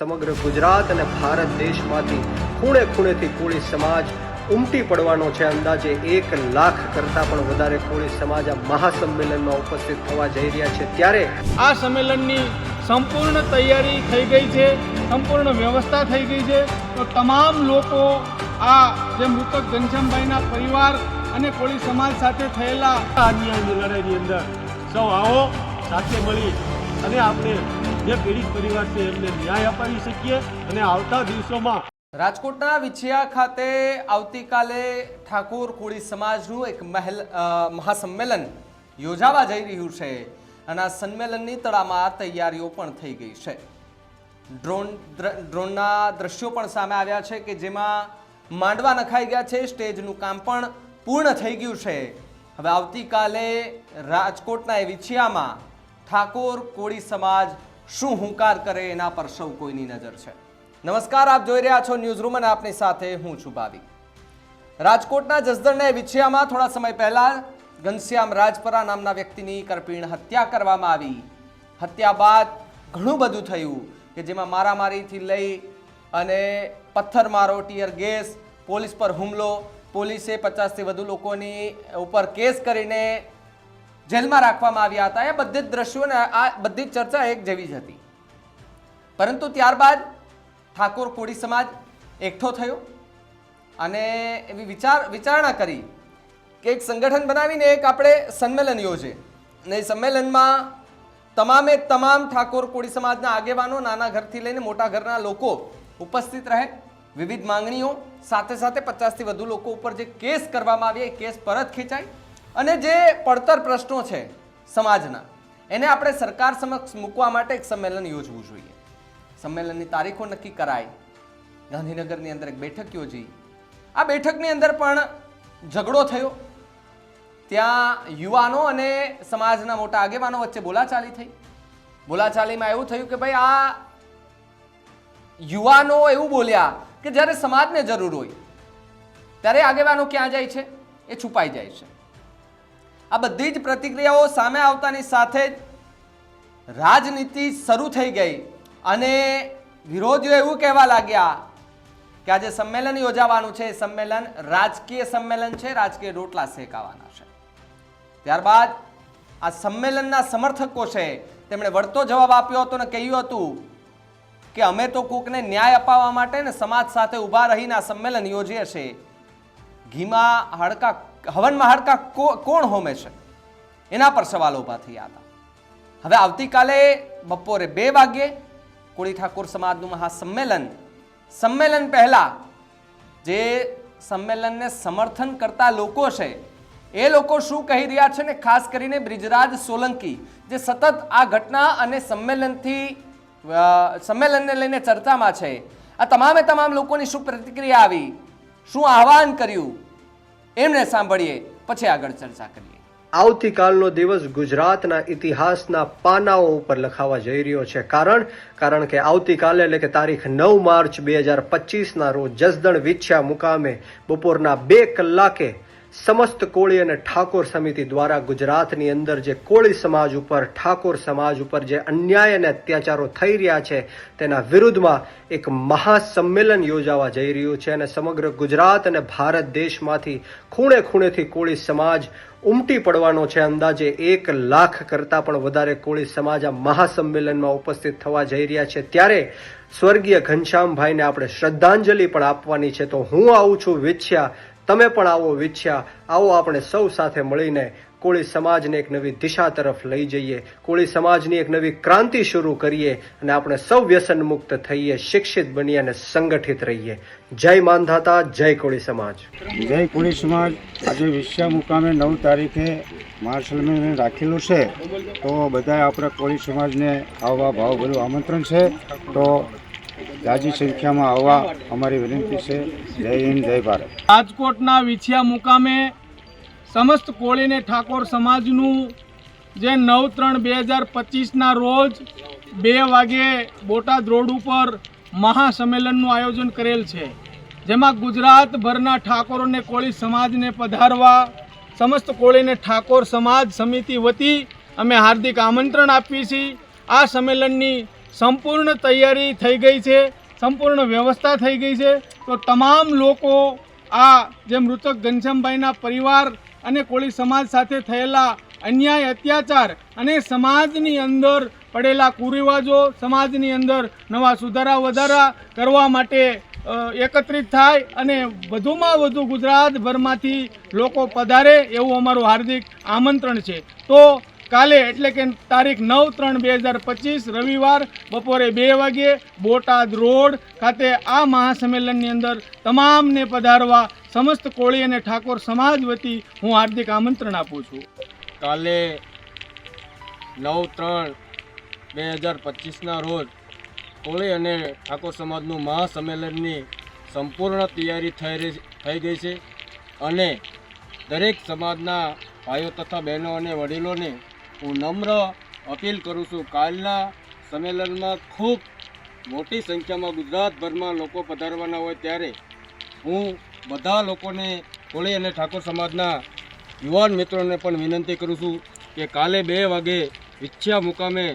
સમગ્ર ગુજરાત અને ભારત દેશમાંથી ખૂણે ખૂણેથી કોળી સમાજ ઉમટી પડવાનો છે। અંદાજે 1 લાખ કરતાં પણ વધારે કોળી સમાજ આ મહાસંમેલનમાં ઉપસ્થિત થવા જઈ રહ્યા છે। ત્યારે આ સંમેલનની સંપૂર્ણ તૈયારી થઈ ગઈ છે, સંપૂર્ણ વ્યવસ્થા થઈ ગઈ છે। તો તમામ લોકો આ જે મૃતક ઘનશ્યામભાઈના પરિવાર અને કોળી સમાજ સાથે થયેલા અન્યાયની લડાઈની અંદર સૌ આવો સાથે મળી અને આપણે જે પીડિત પરિવાર છે એમને ન્યાય અપાવી શકીએ અને આવતા દિવસોમાં રાજકોટના વિછિયા ખાતે આવતીકાલે ઠાકોર કોળી સમાજનું એક મહાસંમેલન યોજાવા જઈ રહ્યું છે અને આ સંમેલનની તડામાર તૈયારીઓ પણ થઈ ગઈ છે। ડ્રોનના દ્રશ્યો પણ સામે આવ્યા છે કે જેમાં માંડવા નખાઈ ગયા છે, સ્ટેજનું કામ પણ પૂર્ણ થઈ ગયું છે। હવે આવતીકાલે રાજકોટના એ વિછિયામાં ઠાકોર કોળી સમાજ શું હુંકાર કરે એના પર સૌ કોઈની નજર છે। નમસ્કાર, આપ જોઈ રહ્યા છો ન્યૂઝ રૂમ અને આપની સાથે હું છું ભાવી। રાજકોટના જસદણના વિછિયામાં થોડા સમય પહેલા ઘનશ્યામ રાજપરા નામના વ્યક્તિની કરપીણ હત્યા કરવામાં આવી। હત્યા બાદ ઘણું બધું થયું કે જેમાં મારામારીથી લઈ અને પથ્થરમારો, ટીયર ગેસ, પોલીસ પર હુમલો, પોલીસે 50થી વધુ લોકોની ઉપર કેસ કરીને જેલમાં રાખવામાં આવ્યા હતા। એ બધી જ દ્રશ્યો અને આ બધી જ ચર્ચા એક જેવી જ હતી, પરંતુ ત્યારબાદ ઠાકોર કોળી સમાજ એકઠો થયો અને એવી વિચારણા કરી કે એક સંગઠન બનાવીને એક આપણે સંમેલન યોજે અને એ સંમેલનમાં તમામે તમામ ઠાકોર કોળી સમાજના આગેવાનો, નાના ઘરથી લઈને મોટા ઘરના લોકો ઉપસ્થિત રહે। વિવિધ માંગણીઓ સાથે સાથે 50થી વધુ લોકો ઉપર જે કેસ કરવામાં આવ્યા એ કેસ પરત ખેંચાય અને જે પડતર પ્રશ્નો છે સમાજના એને આપણે સરકાર સમક્ષ મૂકવા માટે એક સંમેલન યોજવું જોઈએ। સંમેલનની તારીખો નક્કી કરાય, ગાંધીનગરની અંદર એક બેઠક યોજી। આ બેઠકની અંદર પણ ઝઘડો થયો, ત્યાં યુવાનો અને સમાજના મોટા આગેવાનો વચ્ચે બોલાચાલી થઈ। બોલાચાલીમાં એવું થયું કે ભાઈ આ યુવાનો એવું બોલ્યા કે જ્યારે સમાજને જરૂર હોય ત્યારે આગેવાનો ક્યાં જાય છે? એ છુપાઈ જાય છે। આ બધી જ પ્રતિક્રિયાઓ સામે આવતાની સાથે જ રાજનીતિ શરૂ થઈ ગઈ અને વિરોધીઓ એવું કહેવા લાગ્યા કે આજે સંમેલન યોજાવાનું છે, સંમેલન રાજકીય સંમેલન છે, રાજકીય રોટલા શેકાવાના છે। ત્યારબાદ આ સંમેલનના સમર્થકો છે તેમણે વળતો જવાબ આપ્યો હતો અને કહ્યું હતું કે અમે તો કોકને ન્યાય અપાવવા માટે ને સમાજ સાથે ઊભા રહીને આ સંમેલન યોજીએ છીએ। ઘીમાં હાડકા, હવનમાં હાડકા કોણ હોમે છે એના પર સવાલો ઊભા થયા હતા। હવે આવતીકાલે બપોરે 2 વાગ્યે કોળી ઠાકોર સમાજનું સંમેલન પહેલા જે સંમેલનને સમર્થન કરતા લોકો છે એ લોકો શું કહી રહ્યા છે ને ખાસ કરીને બ્રિજરાજ સોલંકી જે સતત આ ઘટના અને સંમેલનને લઈને ચર્ચામાં છે, આ તમામ લોકોની શું પ્રતિક્રિયા આવી, શું આહવાન કર્યું એમને સાંભળીએ, પછી આગળ ચર્ચા કરીએ। આવતીકાલનો દિવસ ગુજરાતના ઇતિહાસના પાનાઓ ઉપર લખાવા જઈ રહ્યો છે। કારણ કે આવતીકાલે એટલે કે તારીખ 9 માર્ચ 2025ના રોજ જસદણ વિછિયા મુકામે બપોરના 2 કલાકે સમસ્ત કોળી અને ઠાકોર સમિતિ દ્વારા ગુજરાતની અંદર જે કોળી સમાજ ઉપર, ઠાકોર સમાજ ઉપર જે અન્યાય અને અત્યાચારો થઈ રહ્યા છે તેના વિરુદ્ધમાં એક મહાસંમેલન યોજાવા જઈ રહ્યું છે અને સમગ્ર ગુજરાત અને ભારત દેશમાંથી ખૂણે ખૂણેથી કોળી સમાજ ઉમટી પડવાનો છે। અંદાજે 1 લાખ કરતાં પણ વધારે કોળી સમાજ આ મહાસંમેલનમાં ઉપસ્થિત થવા જઈ રહ્યા છે। ત્યારે સ્વર્ગીય ઘનશ્યામભાઈને આપણે શ્રદ્ધાંજલિ પણ આપવાની છે। તો હું આવું છું વિછિયા, તમે પણ આવો વિછિયા, આવો આપણે સૌ સાથે મળીને કોળી સમાજને એક નવી દિશા તરફ લઈ જઈએ, કોળી સમાજની એક નવી ક્રાંતિ શરૂ કરીએ અને આપણે સૌ વ્યસન મુક્ત થઈએ, શિક્ષિત બનીએ અને સંગઠિત રહીએ। જય માંધાતા, જય કોળી સમાજ। જય કોળી સમાજ। આજે વિછિયા મુકામે 9 તારીખે મહાસંમેલન રાખેલું છે, તો બધાએ આપણે કોળી સમાજને આવવા ભાવભર્યું આમંત્રણ છે, તો જાજી સંખ્યામાં આવવા અમારી વિનંતી છે। જય હિન્દ, જય ભારત। રાજકોટના વિછિયા મુકામે સમસ્ત કોળી ને ઠાકોર સમાજનું જે 9/3/2025ના રોજ 2 વાગ્યે બોટાદ રોડ ઉપર મહાસંમેલનનું આયોજન કરેલ છે, જેમાં ગુજરાતભરના ઠાકોરોને કોળી સમાજને પધારવા સમસ્ત કોળી ને ઠાકોર સમાજ સમિતિ વતી અમે હાર્દિક આમંત્રણ આપીએ છીએ। આ સંમેલનની સંપૂર્ણ તૈયારી થઈ ગઈ છે, સંપૂર્ણ વ્યવસ્થા થઈ ગઈ છે. તો તમામ લોકો આ જે મૃતક ઘનશ્યામભાઈના પરિવાર અને કોળી સમાજ સાથે થયેલા અન્યાય, અત્યાચાર અને સમાજની અંદર પડેલા કુરિવાજો, સમાજની અંદર નવા સુધારા વધારા કરવા માટે એકત્રિત થાય અને વધુમાં વધુ ગુજરાતભરમાંથી લોકો પધારે એવું અમારું હાર્દિક આમંત્રણ છે. તો કાલે એટલે કે તારીખ 9/3/2025 રવિવાર બપોરે 2 વાગ્યે બોટાદ રોડ ખાતે આ મહાસંમેલનની અંદર તમામને પધારવા સમસ્ત કોળી અને ઠાકોર સમાજ વતી હું હાર્દિક આમંત્રણ આપું છું. કાલે 9/3/2025ના રોજ કોળી અને ઠાકોર સમાજનું મહાસંમેલનની સંપૂર્ણ તૈયારી થઈ ગઈ છે અને દરેક સમાજના ભાઈઓ તથા બહેનો અને વડીલોને હું નમ્ર અપીલ કરું છું. કાલના સંમેલનમાં ખૂબ મોટી સંખ્યામાં ગુજરાતભરમાં લોકો પધારવાના હોય ત્યારે હું બધા લોકોને કોળી અને ઠાકોર સમાજના યુવાન મિત્રોને પણ વિનંતી કરું છું કે કાલે 2 વાગે વિછ્યા મુકામે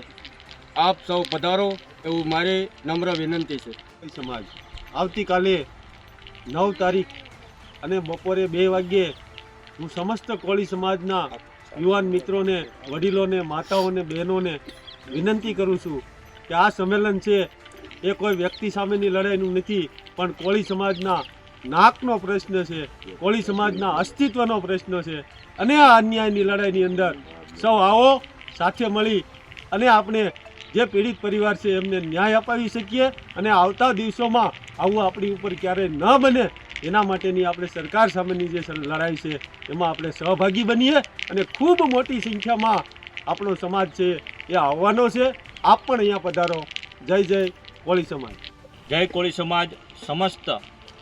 આપ સૌ પધારો એવું મારી નમ્ર વિનંતી છે. સમાજ આવતીકાલે 9 તારીખ અને બપોરે 2 વાગ્યે હું સમસ્ત કોળી સમાજના યુવાન મિત્રોને, વડીલોને, માતાઓને, બહેનોને વિનંતી કરું છું કે આ સંમેલન છે એ કોઈ વ્યક્તિ સામેની લડાઈનું નથી, પણ કોળી સમાજના નાકનો પ્રશ્ન છે, કોળી સમાજના અસ્તિત્વનો પ્રશ્ન છે અને આ અન્યાયની લડાઈની અંદર સૌ આવો, સાથે મળી અને આપણે જે પીડિત પરિવાર છે એમને ન્યાય અપાવી શકીએ અને આવતા દિવસોમાં આવું આપણી ઉપર ક્યારેય ન બને એના માટેની આપણે સરકાર સામેની જે લડાઈ છે એમાં આપણે સહભાગી બનીએ અને ખૂબ મોટી સંખ્યામાં આપણો સમાજ છે એ આવવાનો છે. આપ પણ અહીંયા પધારો. જય જય કોળી સમાજ. જય કોળી સમાજ. સમસ્ત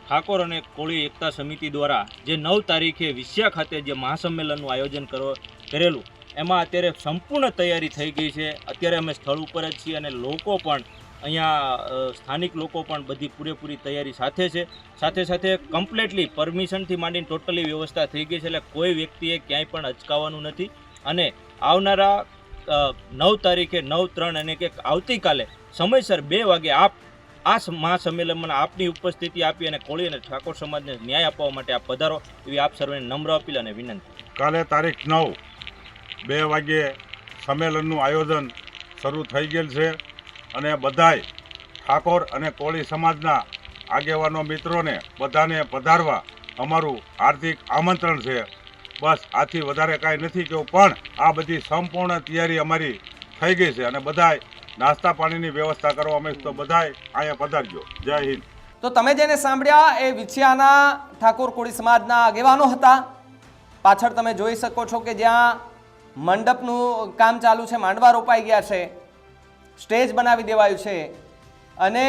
ઠાકોર અને કોળી એકતા સમિતિ દ્વારા જે 9 તારીખે વિછ્યા ખાતે જે મહાસંમેલનનું આયોજન કરેલું એમાં અત્યારે સંપૂર્ણ તૈયારી થઈ ગઈ છે. અત્યારે અમે સ્થળ ઉપર જ છીએ અને લોકો પણ અહીંયા સ્થાનિક લોકો પણ બધી પૂરેપૂરી તૈયારી સાથે છે. સાથે સાથે કમ્પ્લીટલી પરમિશનથી માંડીને ટોટલી વ્યવસ્થા થઈ ગઈ છે, એટલે કોઈ વ્યક્તિએ ક્યાંય પણ અચકાવવાનું નથી. અને આવનારા 9 તારીખે 9/3 અને કે આવતીકાલે સમયસર 2 વાગે આપ આ મહાસંમેલનમાં આપની ઉપસ્થિતિ આપી અને કોળી અને ઠાકોર સમાજને ન્યાય આપવા માટે આપ પધારો એવી આપ સર્વેને નમ્ર અપીલ અને વિનંતી. કાલે તારીખ 9 2 વાગ્યે સંમેલનનું આયોજન શરૂ થઈ ગયેલ છે અને બધાય ઠાકોર અને કોળી સમાજના આગેવાનો મિત્રોને બધાને પધારવા અમારું હાર્દિક આમંત્રણ છે. બસ આથી વધારે કાંઈ નથી કહ્યું, પણ આ બધી સંપૂર્ણ તૈયારી અમારી થઈ ગઈ છે અને બધાય નાસ્તા પાણીની વ્યવસ્થા કરવા અમે તો બધાય અહીંયા પધારજો. જય હિન્દ. તો તમે જેને સાંભળ્યા એ વિછિયાના ઠાકોર કોળી સમાજના આગેવાનો હતા. પાછળ તમે જોઈ શકો છો કે જ્યાં મંડપનું કામ ચાલુ છે, માંડવા રોપાઈ ગયા છે, સ્ટેજ બનાવી દેવાયું છે અને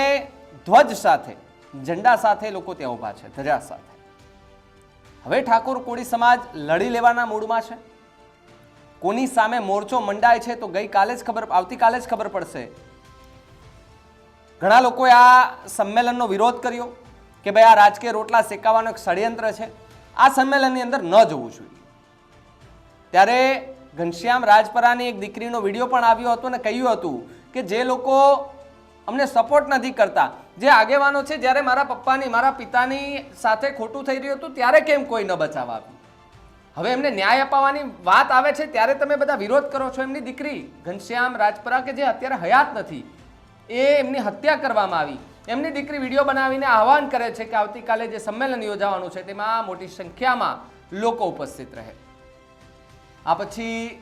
ધ્વજ સાથે, ઝંડા સાથે લોકો ત્યાં ઊભા છે, ધજા સાથે. હવે ઠાકોર કોળી સમાજ લડી લેવાના મૂડમાં છે. કોની સામે મોરચો મંડાય છે તો આવતીકાલે જ ખબર પડશે. ઘણા લોકોએ આ સંમેલનનો વિરોધ કર્યો કે ભાઈ આ રાજકીય રોટલા શેકાવાનો એક ષડયંત્ર છે, આ સંમેલનની અંદર ન જવું જોઈએ. ત્યારે ઘનશ્યામ રાજપરાની એક દીકરીનો વિડીયો પણ આવ્યો હતો અને કહ્યું હતું કે જે લોકો અમને સપોર્ટ નથી કરતા, જે આગેવાનો છે, જ્યારે મારા પપ્પાની, મારા પિતાની સાથે ખોટું થઈ રહ્યું હતું ત્યારે કેમ કોઈ ન બચાવવા આવ્યું. હવે એમને ન્યાય અપાવવાની વાત આવે છે ત્યારે તમે બધા વિરોધ કરો છો. એમની દીકરી ઘનશ્યામ રાજપરા કે જે અત્યારે હયાત નથી, એમની હત્યા કરવામાં આવી. એમની દીકરી વિડીયો બનાવીને આહવાન કરે છે કે આવતીકાલે જે સંમેલન યોજાવાનું છે તેમાં મોટી સંખ્યામાં લોકો ઉપસ્થિત રહે. આ પછી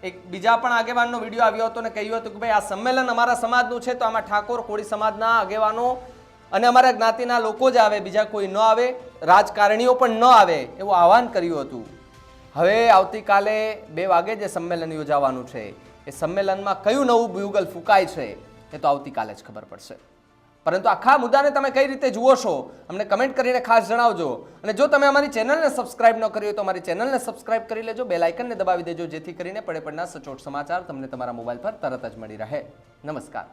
એક બીજા પણ આગેવાનનો વિડીયો આવ્યો હતો અને કહ્યું હતું કે ભાઈ આ સંમેલન અમારા સમાજનું છે તો આમાં ઠાકોર કોળી સમાજના આગેવાનો અને અમારા જ્ઞાતિના લોકો જ આવે, બીજા કોઈ ન આવે, રાજકારણીઓ પણ ન આવે એવું આહવાન કર્યું હતું. હવે આવતીકાલે 2 વાગે જે સંમેલન યોજાવાનું છે એ સંમેલનમાં કયું નવું બ્યુગલ ફૂંકાય છે એ તો આવતીકાલે જ ખબર પડશે. પરંતુ આખા મુદ્દાને તમે કઈ રીતે જુઓ છો અમને કમેન્ટ કરીને ખાસ જણાવજો. અને જો તમે અમારી ચેનલને સબસ્ક્રાઇબ ન કરી હોય તો અમારી ચેનલને સબસ્ક્રાઇબ કરી લેજો, બેલ આઇકનને દબાવી દેજો, જેથી કરીને પડે પડના સચોટ સમાચાર તમને તમારા મોબાઈલ પર તરત જ મળી રહે. નમસ્કાર.